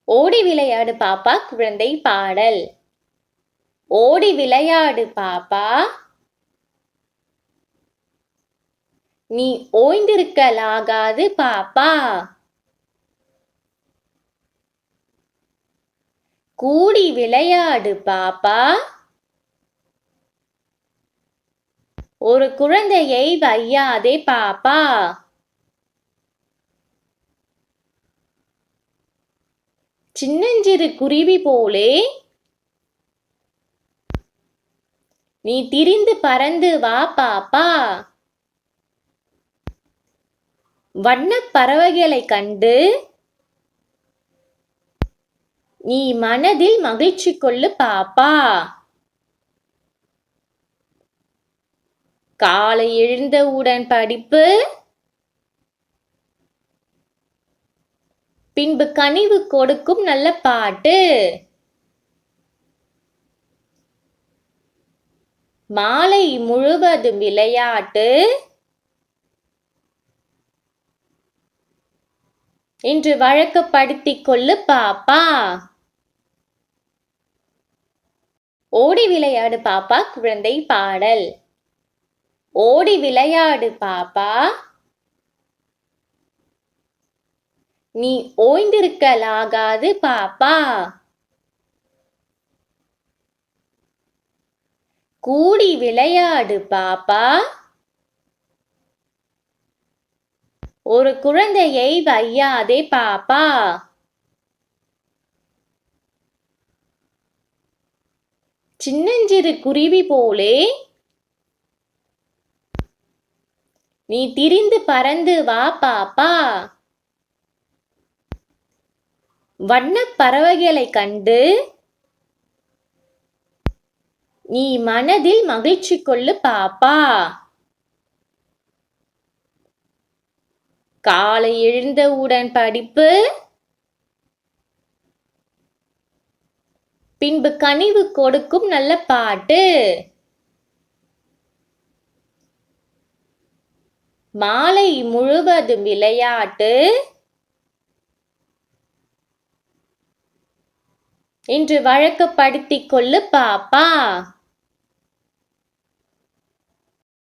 ஓடி விளையாடு பாப்பா குழந்தை பாடல். ஓடி விளையாடு பாப்பா, நீ ஓய்ந்திருக்கலாகாது பாப்பா. கூடி விளையாடு பாப்பா, ஒரு குழந்தையை வையாதே பாப்பா. சின்னஞ்சிறு குருவி போலே நீ திரிந்து பறந்து வா பாப்பா. வண்ணப் பறவைகளைக் கண்டு நீ மனதில் மகிழ்ச்சி கொள்ளு பாப்பா. காலை எழுந்தவுடன் படிப்பு, பின்பு கனிவு கொடுக்கும் நல்ல பாட்டு. மாலை முழுவதும் விளையாட்டு, என்று வழக்கப்படுத்திக் கொள்ளு பாப்பா. ஓடி விளையாடு பாப்பா குழந்தை பாடல். ஓடி விளையாடு பாப்பா, நீ ஓய்ந்திருக்கலாகாது பாப்பா. கூடி விளையாடு பாப்பா, ஒரு குழந்தையை வையாதே பாப்பா. சின்னஞ்சிறு குருவி போலே நீ திரிந்து பறந்து வா பாப்பா. வண்ணப் பறவைகளைக் கண்டு நீ மனதில் மகிழ்ச்சி கொள்ளு பாப்பா. காலை எழுந்தவுடன் படிப்பு, பின்பு கனிவு கொடுக்கும் நல்ல பாட்டு. மாலை முழுவதும் விளையாட்டு, என்று வழக்கப்படுத்திக் கொள்ளு பாப்பா.